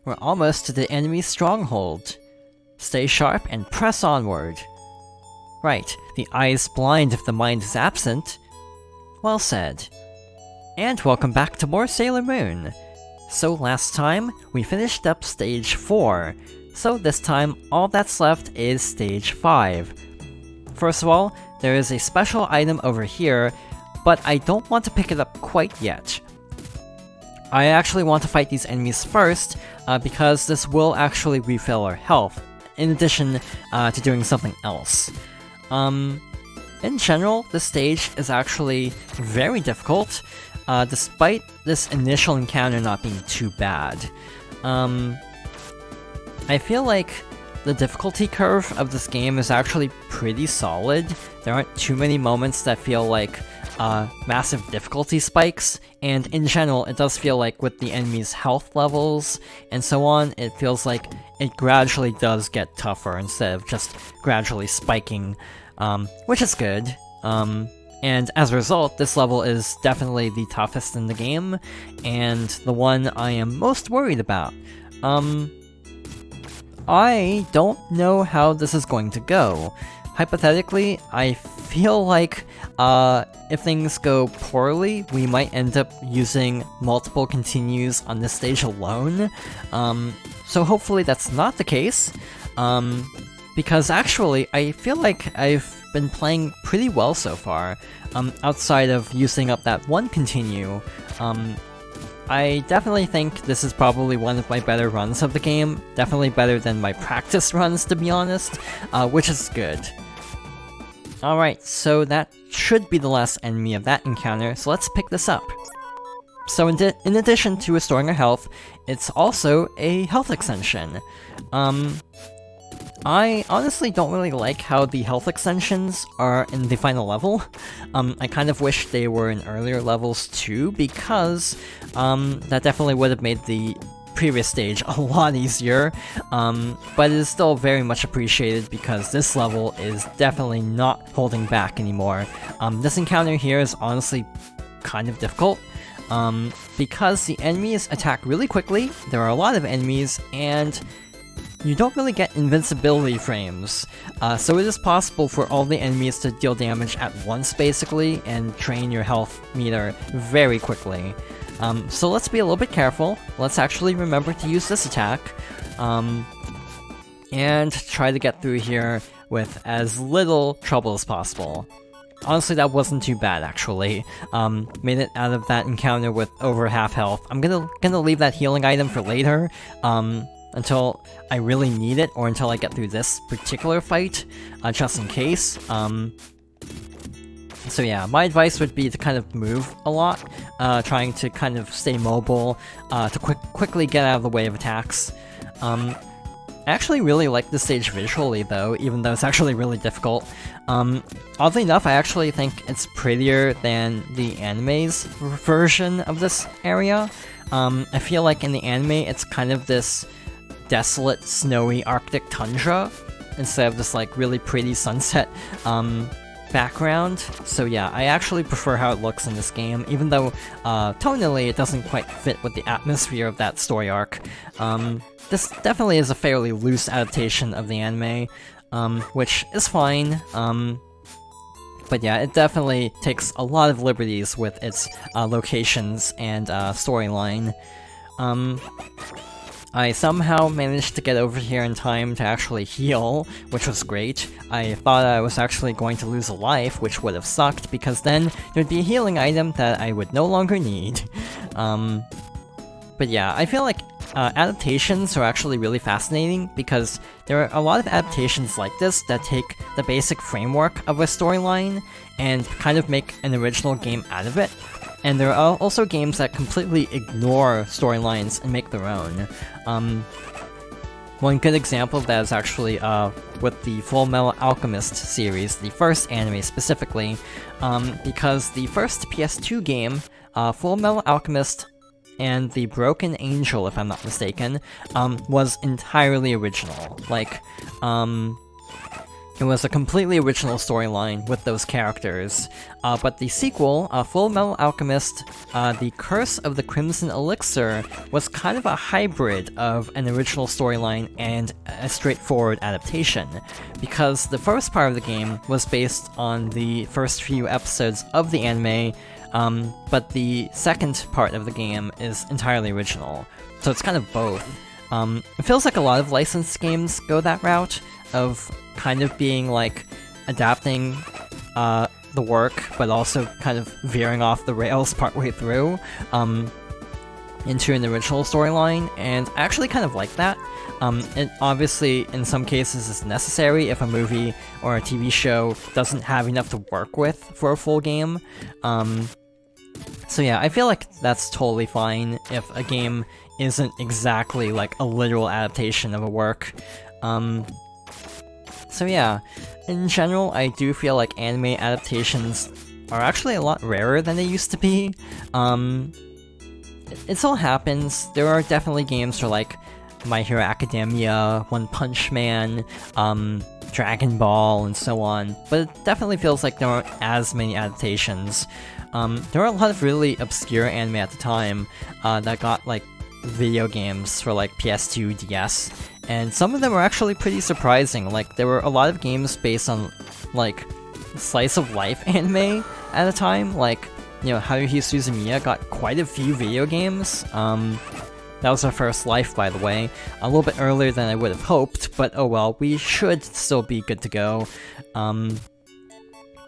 We're almost to the enemy's stronghold. Stay sharp and press onward. Right, the eye is blind if the mind is absent. Well said. And welcome back to more Sailor Moon. So last time, we finished up Stage 4, so this time all that's left is Stage 5. First of all, there is a special item over here, but I don't want to pick it up quite yet. I actually want to fight these enemies first, because this will actually refill our health, in addition to doing something else. In general, this stage is actually very difficult, despite this initial encounter not being too bad. I feel like the difficulty curve of this game is actually pretty solid. There aren't too many moments that feel like massive difficulty spikes, and in general, it does feel like with the enemy's health levels and so on, it feels like it gradually does get tougher instead of just gradually spiking, which is good. And as a result, this level is definitely the toughest in the game, and the one I am most worried about. I don't know how this is going to go. Hypothetically, I feel like if things go poorly, we might end up using multiple continues on this stage alone. So hopefully that's not the case, because actually I feel like I've been playing pretty well so far, outside of using up that one continue. I definitely think this is probably one of my better runs of the game, definitely better than my practice runs, to be honest, which is good. Alright, so that should be the last enemy of that encounter, so let's pick this up. So in addition to restoring our health, it's also a health extension. I honestly don't really like how the health extensions are in the final level. I kind of wish they were in earlier levels too, because that definitely would have made the previous stage a lot easier, but it is still very much appreciated because this level is definitely not holding back anymore. This encounter here is honestly kind of difficult, because the enemies attack really quickly, there are a lot of enemies, and you don't really get invincibility frames, so it is possible for all the enemies to deal damage at once basically, and drain your health meter very quickly. So let's be a little bit careful, let's actually remember to use this attack, and try to get through here with as little trouble as possible. Honestly, that wasn't too bad, actually. Made it out of that encounter with over half health. I'm gonna leave that healing item for later, until I really need it, or until I get through this particular fight, just in case. So yeah, my advice would be to kind of move a lot, trying to kind of stay mobile, to quickly get out of the way of attacks. I actually really like this stage visually though, even though it's actually really difficult. Oddly enough, I actually think it's prettier than the anime's version of this area. I feel like in the anime, it's kind of this desolate, snowy Arctic tundra, instead of this like really pretty sunset background. So yeah, I actually prefer how it looks in this game, even though tonally it doesn't quite fit with the atmosphere of that story arc. This definitely is a fairly loose adaptation of the anime, which is fine, but yeah, it definitely takes a lot of liberties with its locations and storyline. I somehow managed to get over here in time to actually heal, which was great. I thought I was actually going to lose a life, which would have sucked, because then there'd be a healing item that I would no longer need. But yeah, I feel like adaptations are actually really fascinating, because there are a lot of adaptations like this that take the basic framework of a storyline and kind of make an original game out of it. And there are also games that completely ignore storylines and make their own. One good example of that is actually with the Fullmetal Alchemist series, the first anime specifically, because the first PS2 game, Fullmetal Alchemist, and the Broken Angel, if I'm not mistaken, was entirely original. Like, it was a completely original storyline with those characters, but the sequel, Full Metal Alchemist, The Curse of the Crimson Elixir, was kind of a hybrid of an original storyline and a straightforward adaptation, because the first part of the game was based on the first few episodes of the anime, but the second part of the game is entirely original, so it's kind of both. It feels like a lot of licensed games go that route, of kind of being like adapting the work, but also kind of veering off the rails partway through into an original storyline, and I actually kind of like that. It obviously, in some cases, is necessary if a movie or a TV show doesn't have enough to work with for a full game. So yeah, I feel like that's totally fine if a game isn't exactly like a literal adaptation of a work. So yeah, in general, I do feel like anime adaptations are actually a lot rarer than they used to be. It still happens. There are definitely games for like My Hero Academia, One Punch Man, Dragon Ball, and so on, but it definitely feels like there aren't as many adaptations. There were a lot of really obscure anime at the time that got like video games for like PS2, DS, and some of them were actually pretty surprising. Like, there were a lot of games based on like slice of life anime at the time, like, you know, Haruhi Suzumiya got quite a few video games. That was our first life, by the way, a little bit earlier than I would have hoped, but oh well, we should still be good to go.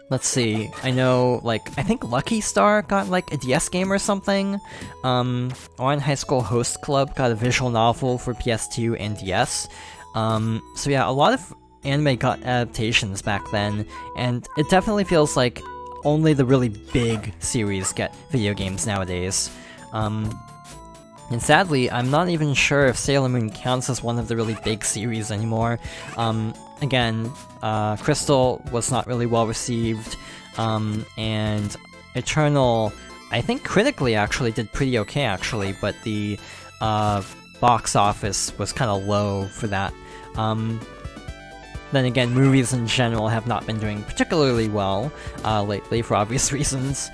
Let's see, I know, like, I think Lucky Star got, like, a DS game or something. Ouran High School Host Club got a visual novel for PS2 and DS. So yeah, a lot of anime got adaptations back then, and it definitely feels like only the really big series get video games nowadays. And sadly, I'm not even sure if Sailor Moon counts as one of the really big series anymore. Again, Crystal was not really well received, and Eternal, I think critically actually did pretty okay actually, but the box office was kind of low for that. Then again, movies in general have not been doing particularly well lately for obvious reasons.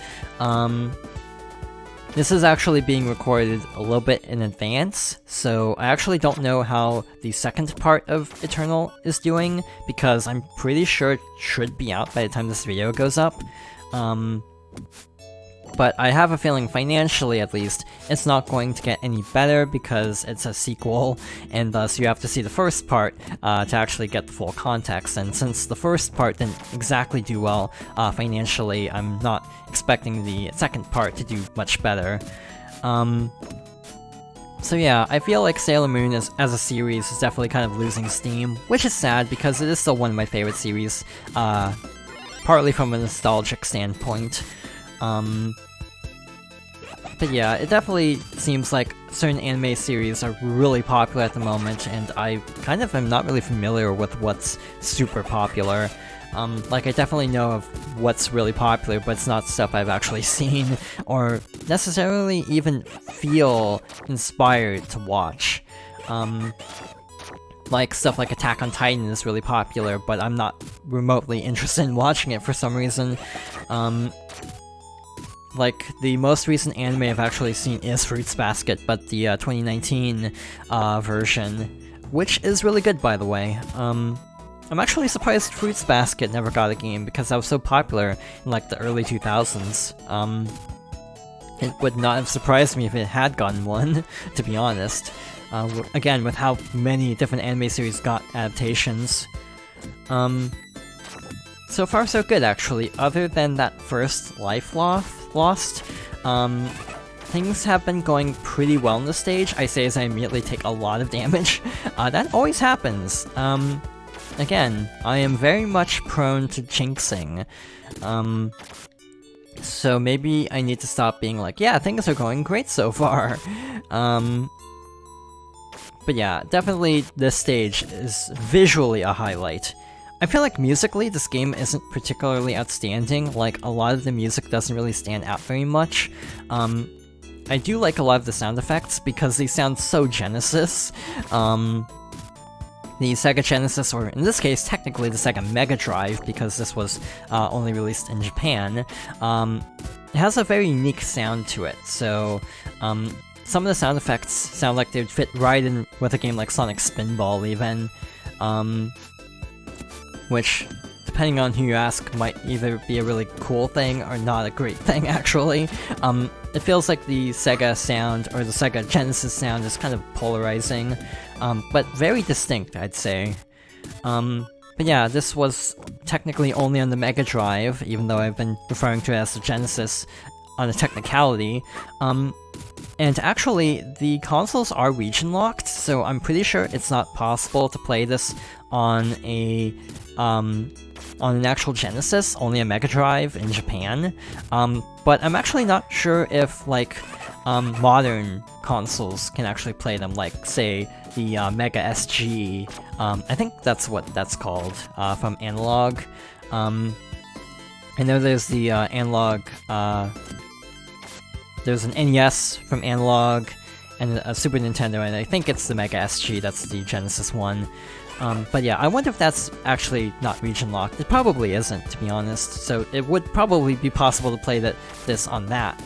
This is actually being recorded a little bit in advance, so I actually don't know how the second part of Eternal is doing, because I'm pretty sure it should be out by the time this video goes up. But I have a feeling, financially at least, it's not going to get any better because it's a sequel, and thus you have to see the first part to actually get the full context, and since the first part didn't exactly do well financially, I'm not expecting the second part to do much better. So yeah, I feel like Sailor Moon as a series is definitely kind of losing steam, which is sad because it is still one of my favorite series, partly from a nostalgic standpoint. But yeah, it definitely seems like certain anime series are really popular at the moment, and I kind of am not really familiar with what's super popular. Like, I definitely know of what's really popular, but it's not stuff I've actually seen, or necessarily even feel inspired to watch. Like, stuff like Attack on Titan is really popular, but I'm not remotely interested in watching it for some reason. Like, the most recent anime I've actually seen is Fruits Basket, but the 2019 version, which is really good, by the way. I'm actually surprised Fruits Basket never got a game, because that was so popular in, like, the early 2000s. It would not have surprised me if it had gotten one, to be honest. Again, with how many different anime series got adaptations. So far so good, actually. Other than that first life lost, things have been going pretty well on the stage. I say as I immediately take a lot of damage. That always happens. Again, I am very much prone to jinxing. So maybe I need to stop being like, yeah, things are going great so far. But yeah, definitely this stage is visually a highlight. I feel like musically, this game isn't particularly outstanding. Like, a lot of the music doesn't really stand out very much. I do like a lot of the sound effects because they sound so Genesis. The Sega Genesis, or in this case, technically the Sega Mega Drive, because this was only released in Japan, it has a very unique sound to it. So some of the sound effects sound like they'd fit right in with a game like Sonic Spinball, even, which, depending on who you ask, might either be a really cool thing or not a great thing, actually. It feels like the Sega sound, or the Sega Genesis sound, is kind of polarizing, but very distinct, I'd say. But yeah, this was technically only on the Mega Drive, even though I've been referring to it as the Genesis on a technicality. And actually, the consoles are region-locked, so I'm pretty sure it's not possible to play this on an actual Genesis, only a Mega Drive in Japan. But I'm actually not sure if, like, modern consoles can actually play them, like, say, the Mega SG. I think that's what that's called, from Analog. I know there's the Analog, there's an NES from Analog, and a Super Nintendo, and I think it's the Mega SG, that's the Genesis one. But yeah, I wonder if that's actually not region-locked. It probably isn't, to be honest, so it would probably be possible to play this on that.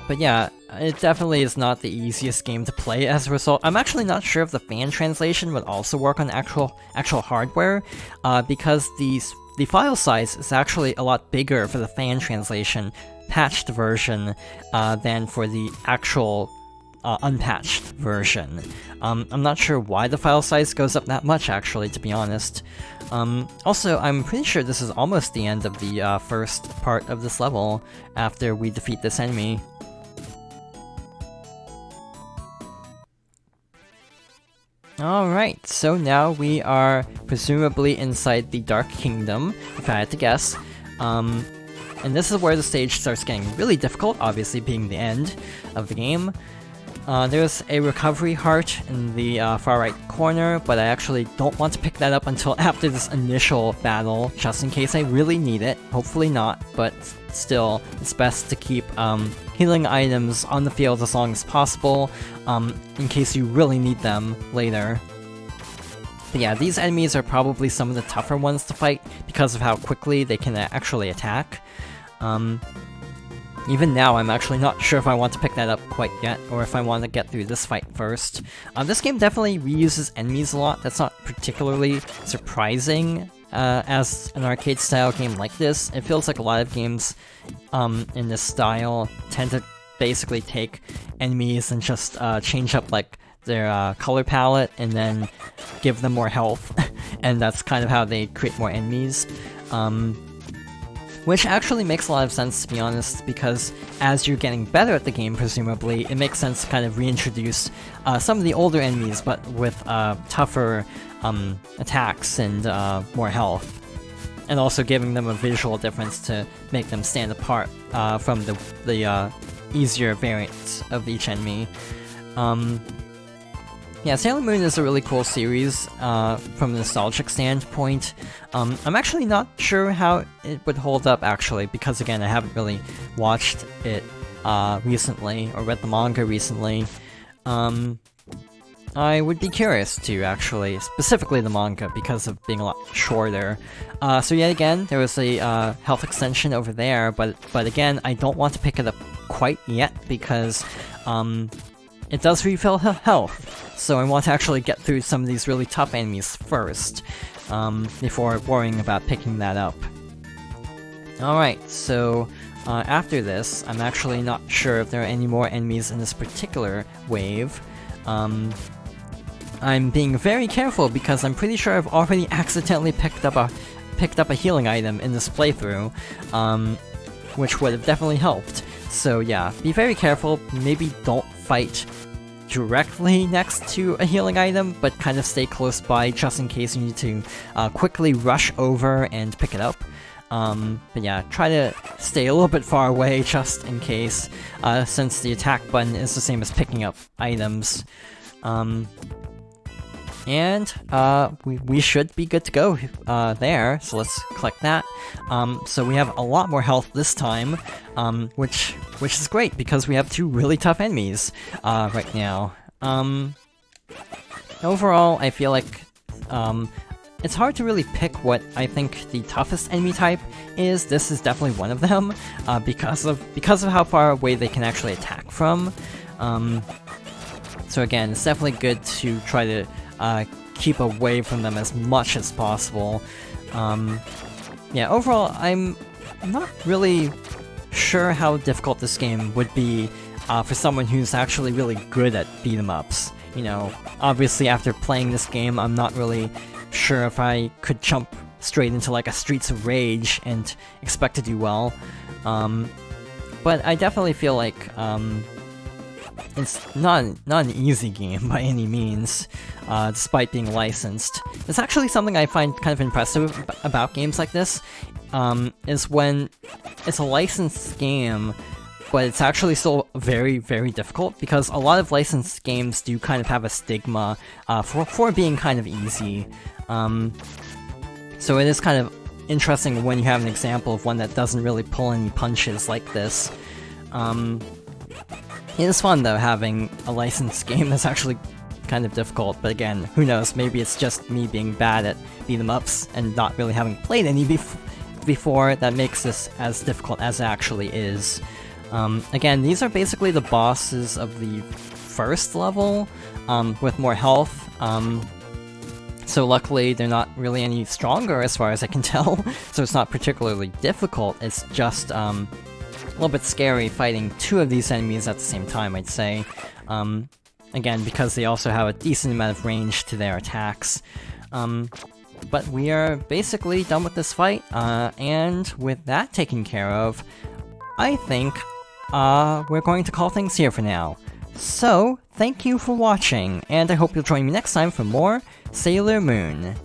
But yeah, it definitely is not the easiest game to play as a result. I'm actually not sure if the fan translation would also work on actual hardware, because the file size is actually a lot bigger for the fan translation patched version than for the actual unpatched version. I'm not sure why the file size goes up that much, actually, to be honest. Also, I'm pretty sure this is almost the end of the first part of this level, after we defeat this enemy. Alright, so now we are presumably inside the Dark Kingdom, if I had to guess. And this is where the stage starts getting really difficult, obviously being the end of the game. There's a recovery heart in the far right corner, but I actually don't want to pick that up until after this initial battle, just in case I really need it. Hopefully not, but still, it's best to keep healing items on the field as long as possible, in case you really need them later. But yeah, these enemies are probably some of the tougher ones to fight because of how quickly they can actually attack. Even now, I'm actually not sure if I want to pick that up quite yet, or if I want to get through this fight first. This game definitely reuses enemies a lot. That's not particularly surprising as an arcade-style game like this. It feels like a lot of games in this style tend to basically take enemies and just change up like their color palette and then give them more health, and that's kind of how they create more enemies. Which actually makes a lot of sense, to be honest, because as you're getting better at the game, presumably, it makes sense to kind of reintroduce some of the older enemies, but with tougher attacks and more health. And also giving them a visual difference to make them stand apart from the easier variants of each enemy. Yeah, Sailor Moon is a really cool series from a nostalgic standpoint. I'm actually not sure how it would hold up, actually, because again, I haven't really watched it recently, or read the manga recently. I would be curious to, actually, specifically the manga, because of being a lot shorter. So yet again, there was a health extension over there, but again, I don't want to pick it up quite yet, because it does refill health. So I want to actually get through some of these really tough enemies first, before worrying about picking that up. Alright, so after this, I'm actually not sure if there are any more enemies in this particular wave. I'm being very careful because I'm pretty sure I've already accidentally picked up a healing item in this playthrough, which would have definitely helped. So yeah, be very careful, maybe don't fight directly next to a healing item, but kind of stay close by just in case you need to quickly rush over and pick it up. But yeah, try to stay a little bit far away just in case, since the attack button is the same as picking up items. And we should be good to go there, so let's collect that. So we have a lot more health this time, which is great because we have 2 really tough enemies right now. Overall, I feel like it's hard to really pick what I think the toughest enemy type is. This is definitely one of them because of how far away they can actually attack from. So again, it's definitely good to try to keep away from them as much as possible. Yeah, overall, I'm not really sure how difficult this game would be for someone who's actually really good at beat-em-ups. You know, obviously after playing this game, I'm not really sure if I could jump straight into like a Streets of Rage and expect to do well. But I definitely feel like it's not an easy game by any means, despite being licensed. It's actually something I find kind of impressive about games like this, is when it's a licensed game, but it's actually still very, very difficult, because a lot of licensed games do kind of have a stigma for being kind of easy. So it is kind of interesting when you have an example of one that doesn't really pull any punches like this. It is fun though, having a licensed game that's actually kind of difficult, but again, who knows, maybe it's just me being bad at beat-em-ups and not really having played any before that makes this as difficult as it actually is. Again, these are basically the bosses of the first level, with more health, so luckily they're not really any stronger as far as I can tell, so it's not particularly difficult, it's just a little bit scary fighting 2 of these enemies at the same time, I'd say. Again, because they also have a decent amount of range to their attacks. But we are basically done with this fight, and with that taken care of, I think we're going to call things here for now. So, thank you for watching, and I hope you'll join me next time for more Sailor Moon.